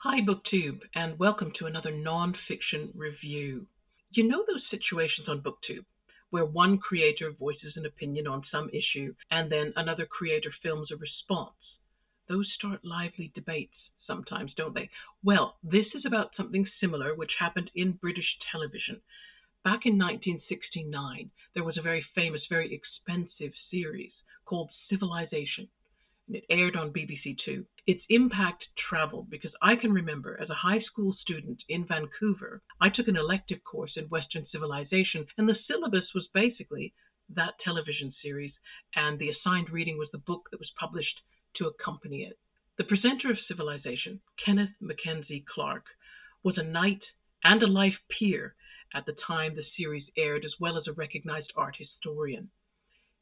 Hi, BookTube, and welcome to another nonfiction review. You know those situations on BookTube where one creator voices an opinion on some issue and then another creator films a response? Those start lively debates sometimes, don't they? Well, this is about something similar which happened in British television. Back in 1969, there was a very famous, very expensive series called Civilization. It aired on BBC Two. Its impact traveled because I can remember as a high school student in Vancouver, I took an elective course in Western civilization, and the syllabus was basically that television series, and the assigned reading was the book that was published to accompany it. The presenter of Civilization, Kenneth Mackenzie Clark, was a knight and a life peer at the time the series aired, as well as a recognized art historian.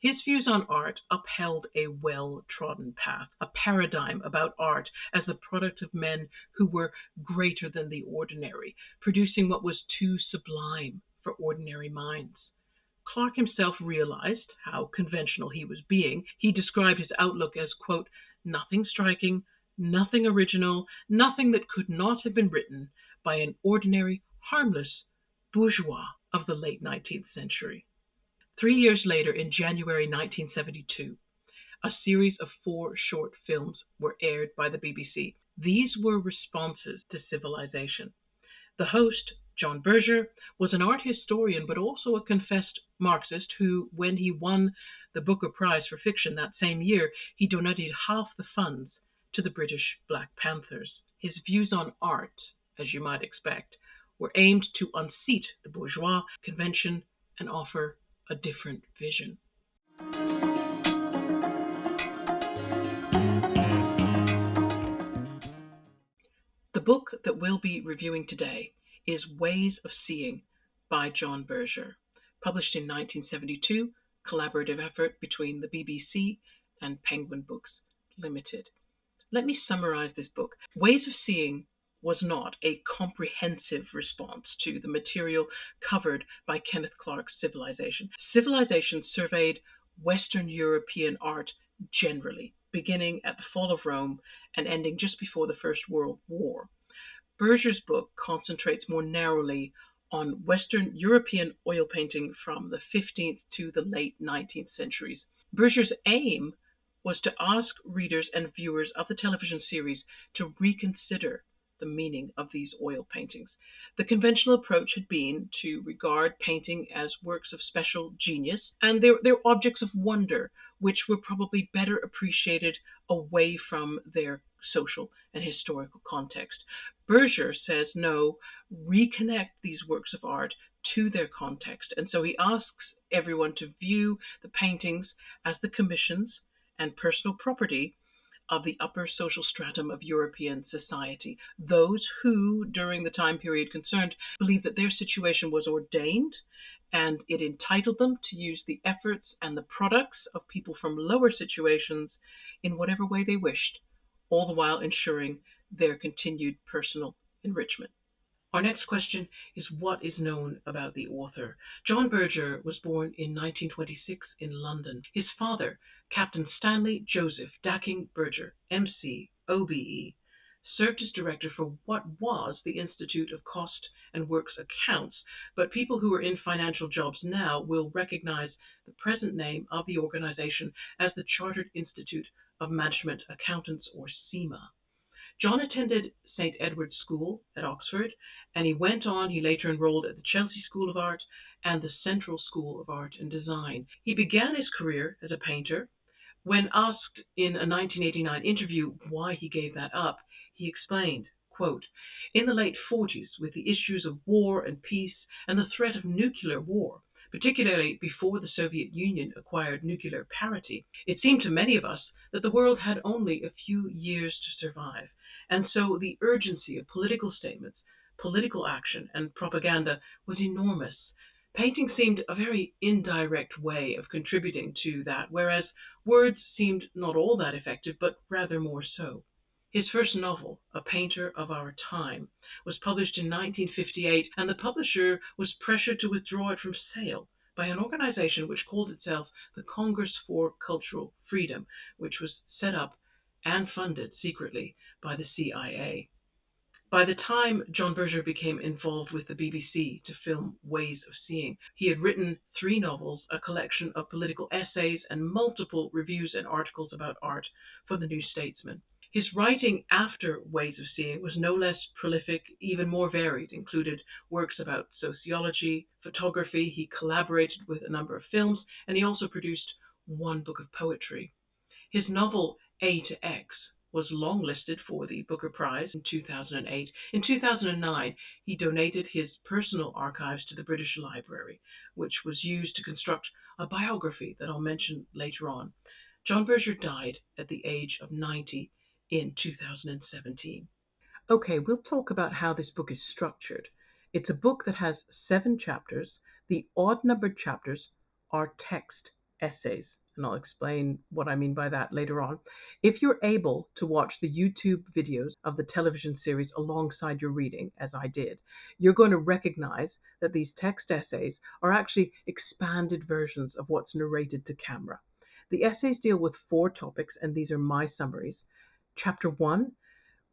His views on art upheld a well-trodden path, a paradigm about art as the product of men who were greater than the ordinary, producing what was too sublime for ordinary minds. Clark himself realized how conventional he was being. He described his outlook as, quote, nothing striking, nothing original, nothing that could not have been written by an ordinary, harmless bourgeois of the late 19th century. 3 years later, in January 1972, a series of 4 short films were aired by the BBC. These were responses to Civilization. The host, John Berger, was an art historian but also a confessed Marxist who, when he won the Booker Prize for Fiction that same year, he donated half the funds to the British Black Panthers. His views on art, as you might expect, were aimed to unseat the bourgeois convention and offer a different vision. The book that we'll be reviewing today is Ways of Seeing by John Berger, published in 1972, collaborative effort between the BBC and Penguin Books Limited. Let me summarize this book. Ways of Seeing was not a comprehensive response to the material covered by Kenneth Clark's Civilization. Civilization surveyed Western European art generally, beginning at the fall of Rome and ending just before the First World War. Berger's book concentrates more narrowly on Western European oil painting from the 15th to the late 19th centuries. Berger's aim was to ask readers and viewers of the television series to reconsider the meaning of these oil paintings. The conventional approach had been to regard painting as works of special genius, and they're objects of wonder, which were probably better appreciated away from their social and historical context. Berger says, no, reconnect these works of art to their context. And so he asks everyone to view the paintings as the commissions and personal property of the upper social stratum of European society, those who, during the time period concerned, believed that their situation was ordained and it entitled them to use the efforts and the products of people from lower situations in whatever way they wished, all the while ensuring their continued personal enrichment. Our next question is, what is known about the author? John Berger was born in 1926 in London. His father, Captain Stanley Joseph Dacking Berger, MC, OBE, served as director for what was the Institute of Cost and Works Accounts, but people who are in financial jobs now will recognize the present name of the organization as the Chartered Institute of Management Accountants, or CIMA. John attended St. Edward's School at Oxford, and he later enrolled at the Chelsea School of Art and the Central School of Art and Design. He began his career as a painter. When asked in a 1989 interview why he gave that up, he explained, quote, in the late 40s, with the issues of war and peace and the threat of nuclear war, particularly before the Soviet Union acquired nuclear parity, it seemed to many of us that the world had only a few years to survive. And so the urgency of political statements, political action, and propaganda was enormous. Painting seemed a very indirect way of contributing to that, whereas words seemed not all that effective, but rather more so. His first novel, A Painter of Our Time, was published in 1958, and the publisher was pressured to withdraw it from sale by an organization which called itself the Congress for Cultural Freedom, which was set up and funded secretly by the CIA. By the time John Berger became involved with the BBC to film Ways of Seeing, he had written 3 novels, a collection of political essays, and multiple reviews and articles about art for the New Statesman. His writing after Ways of Seeing was no less prolific, even more varied, included works about sociology, photography. He collaborated with a number of films, and he also produced 1 book of poetry. His novel A to X was longlisted for the Booker Prize in 2008. In 2009, he donated his personal archives to the British Library, which was used to construct a biography that I'll mention later on. John Berger died at the age of 90 in 2017. Okay, we'll talk about how this book is structured. It's a book that has 7 chapters. The odd-numbered chapters are text essays, and I'll explain what I mean by that later on. If you're able to watch the YouTube videos of the television series alongside your reading, as I did, you're going to recognize that these text essays are actually expanded versions of what's narrated to camera. The essays deal with 4 topics, and these are my summaries. Chapter 1,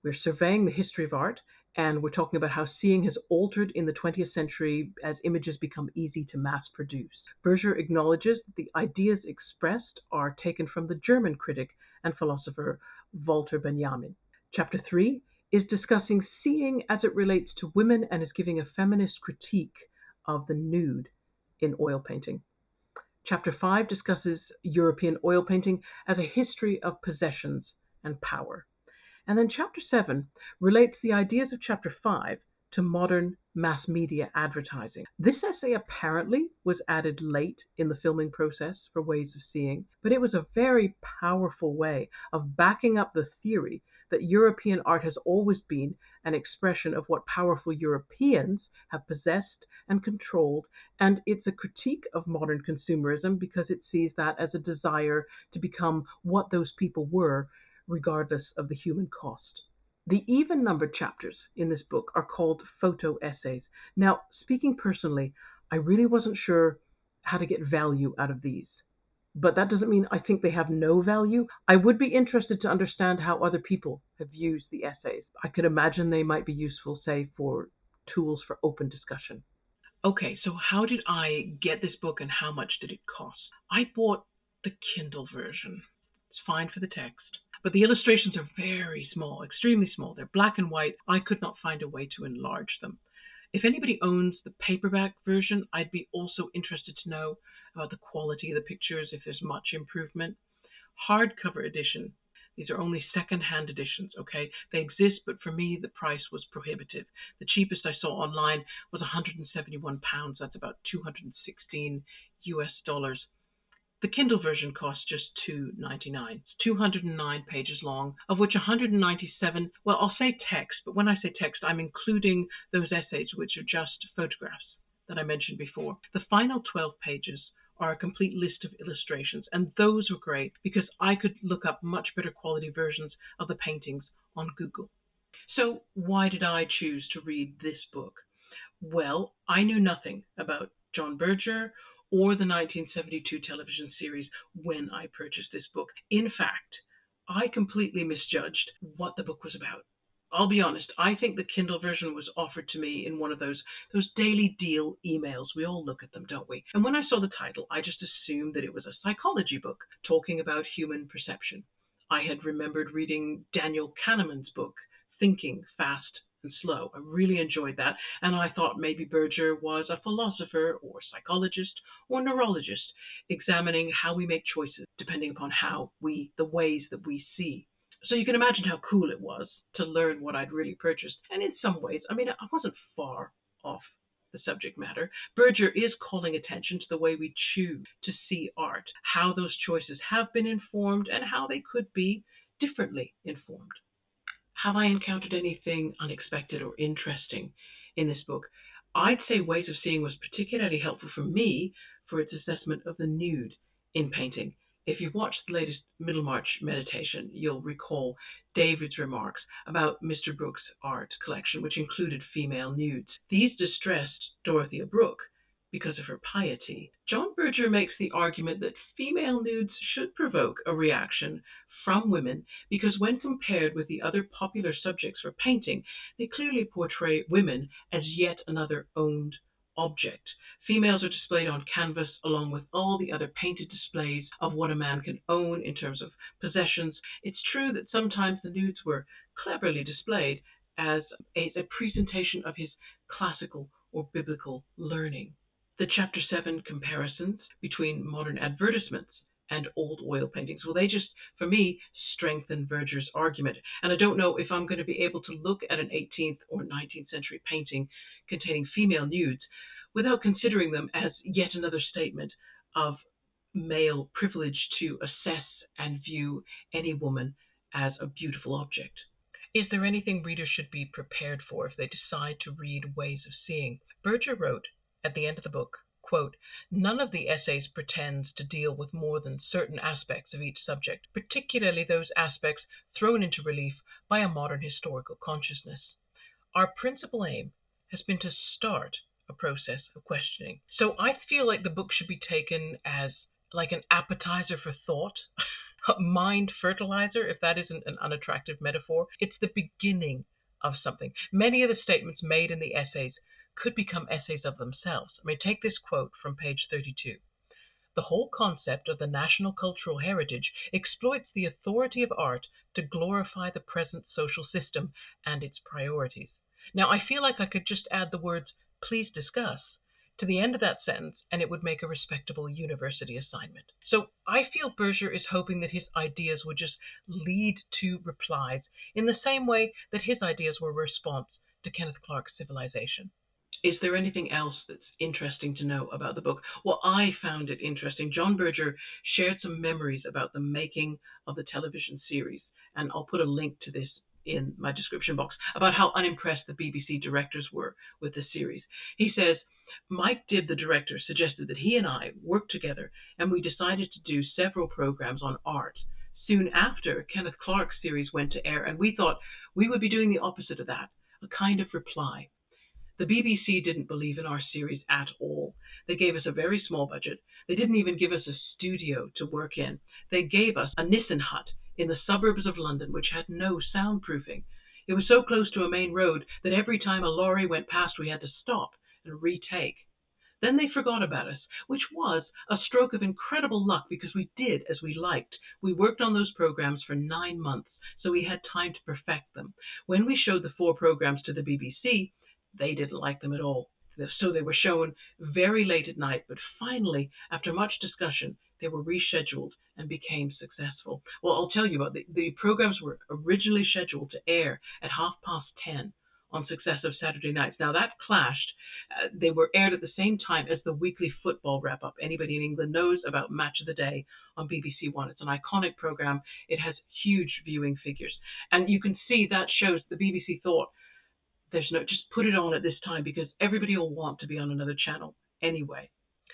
we're surveying the history of art, and we're talking about how seeing has altered in the 20th century as images become easy to mass produce. Berger acknowledges that the ideas expressed are taken from the German critic and philosopher Walter Benjamin. Chapter 3 is discussing seeing as it relates to women and is giving a feminist critique of the nude in oil painting. Chapter 5 discusses European oil painting as a history of possessions and power. And then Chapter 7 relates the ideas of Chapter 5 to modern mass media advertising. This essay apparently was added late in the filming process for Ways of Seeing, but it was a very powerful way of backing up the theory that European art has always been an expression of what powerful Europeans have possessed and controlled, and it's a critique of modern consumerism because it sees that as a desire to become what those people were, regardless of the human cost. The even-numbered chapters in this book are called photo essays. Now, speaking personally, I really wasn't sure how to get value out of these. But that doesn't mean I think they have no value. I would be interested to understand how other people have used the essays. I could imagine they might be useful, say, for tools for open discussion. Okay, so how did I get this book and how much did it cost? I bought the Kindle version. It's fine for the text, but the illustrations are very small, extremely small. They're black and white. I could not find a way to enlarge them. If anybody owns the paperback version, I'd be also interested to know about the quality of the pictures, if there's much improvement. Hardcover edition. These are only second-hand editions, okay? They exist, but for me, the price was prohibitive. The cheapest I saw online was £171. That's about 216 US dollars. The Kindle version costs just $2.99. It's 209 pages long, of which 197, well, I'll say text, but when I say text, I'm including those essays, which are just photographs that I mentioned before. The final 12 pages are a complete list of illustrations, and those were great because I could look up much better quality versions of the paintings on Google. So why did I choose to read this book? Well, I knew nothing about John Berger or the 1972 television series when I purchased this book. In fact, I completely misjudged what the book was about. I'll be honest, I think the Kindle version was offered to me in one of those daily deal emails. We all look at them, don't we? And when I saw the title, I just assumed that it was a psychology book talking about human perception. I had remembered reading Daniel Kahneman's book, Thinking Fast and Slow. I really enjoyed that, and I thought maybe Berger was a philosopher or psychologist or neurologist examining how we make choices depending upon the ways that we see. So you can imagine how cool it was to learn what I'd really purchased. And in some ways, I mean, I wasn't far off the subject matter. Berger is calling attention to the way we choose to see art, how those choices have been informed, and how they could be differently informed. Have I encountered anything unexpected or interesting in this book? I'd say Ways of Seeing was particularly helpful for me for its assessment of the nude in painting. If you've watched the latest Middlemarch meditation, you'll recall David's remarks about Mr. Brooks' art collection, which included female nudes. These distressed Dorothea Brooke because of her piety. John Berger makes the argument that female nudes should provoke a reaction from women because when compared with the other popular subjects for painting, they clearly portray women as yet another owned object. Females are displayed on canvas along with all the other painted displays of what a man can own in terms of possessions. It's true that sometimes the nudes were cleverly displayed as a presentation of his classical or biblical learning. The Chapter 7 comparisons between modern advertisements and old oil paintings, well, they just, for me, strengthen Berger's argument. And I don't know if I'm going to be able to look at an 18th or 19th century painting containing female nudes without considering them as yet another statement of male privilege to assess and view any woman as a beautiful object. Is there anything readers should be prepared for if they decide to read Ways of Seeing? Berger wrote at the end of the book, quote, "None of the essays pretends to deal with more than certain aspects of each subject, particularly those aspects thrown into relief by a modern historical consciousness. Our principal aim has been to start a process of questioning." So I feel like the book should be taken as like an appetizer for thought, mind fertilizer, if that isn't an unattractive metaphor. It's the beginning of something. Many of the statements made in the essays could become essays of themselves. I mean, take this quote from page 32. "The whole concept of the national cultural heritage exploits the authority of art to glorify the present social system and its priorities." Now, I feel like I could just add the words, "please discuss," to the end of that sentence, and it would make a respectable university assignment. So I feel Berger is hoping that his ideas would just lead to replies in the same way that his ideas were a response to Kenneth Clark's Civilization. Is there anything else that's interesting to know about the book? Well, I found it interesting. John Berger shared some memories about the making of the television series, and I'll put a link to this in my description box, about how unimpressed the BBC directors were with the series. He says, "Mike Dibb, the director, suggested that he and I work together, and we decided to do several programs on art. Soon after, Kenneth Clark's series went to air, and we thought we would be doing the opposite of that, a kind of reply. The BBC didn't believe in our series at all. They gave us a very small budget. They didn't even give us a studio to work in. They gave us a Nissen hut in the suburbs of London, which had no soundproofing. It was so close to a main road that every time a lorry went past, we had to stop and retake. Then they forgot about us, which was a stroke of incredible luck because we did as we liked. We worked on those programs for 9 months, so we had time to perfect them. When we showed the 4 programs to the BBC, they didn't like them at all. So they were shown very late at night, but finally, after much discussion, they were rescheduled and became successful." Well, I'll tell you what, the programs were originally scheduled to air at 10:30 on successive Saturday nights. Now that clashed. They were aired at the same time as the weekly football wrap-up. Anybody in England knows about Match of the Day on BBC One. It's an iconic program. It has huge viewing figures. And you can see that shows the BBC thought, just put it on at this time because everybody will want to be on another channel anyway.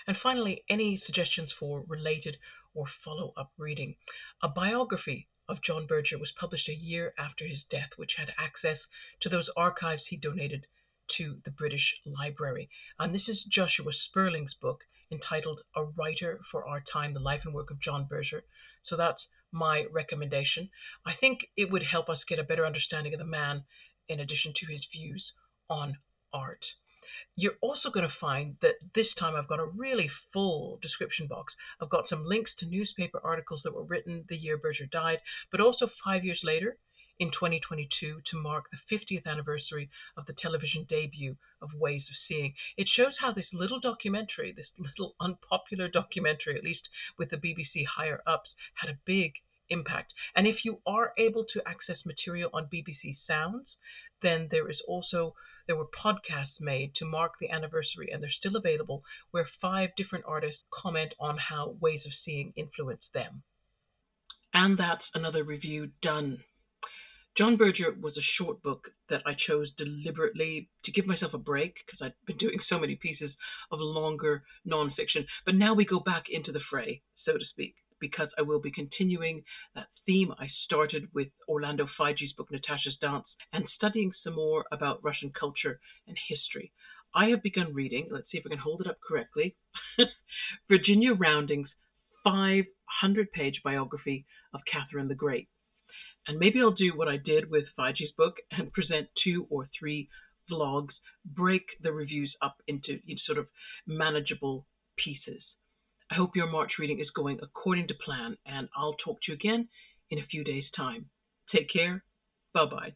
And finally, any suggestions for related or follow-up reading? A biography of John Berger was published a year after his death, which had access to those archives he donated to the British Library. And this is Joshua Sperling's book entitled A Writer for Our Time, The Life and Work of John Berger. So that's my recommendation. I think it would help us get a better understanding of the man in addition to his views on art. You're also going to find that this time I've got a really full description box. I've got some links to newspaper articles that were written the year Berger died, but also 5 years later, in 2022, to mark the 50th anniversary of the television debut of Ways of Seeing. It shows how this little documentary, this little unpopular documentary, at least with the BBC higher ups, had a big impact. And if you are able to access material on BBC Sounds, then there were podcasts made to mark the anniversary, and they're still available, where 5 different artists comment on how Ways of Seeing influenced them. And that's another review done. John Berger was a short book that I chose deliberately to give myself a break because I'd been doing so many pieces of longer nonfiction. But now we go back into the fray, so to speak, because I will be continuing that theme I started with Orlando Fige's book, Natasha's Dance, and studying some more about Russian culture and history. I have begun reading, let's see if I can hold it up correctly, Virginia Rounding's 5 100-page biography of Catherine the Great. And maybe I'll do what I did with Faiji's book and present 2 or 3 vlogs, break the reviews up into sort of manageable pieces. I hope your March reading is going according to plan, and I'll talk to you again in a few days' time. Take care. Bye-bye.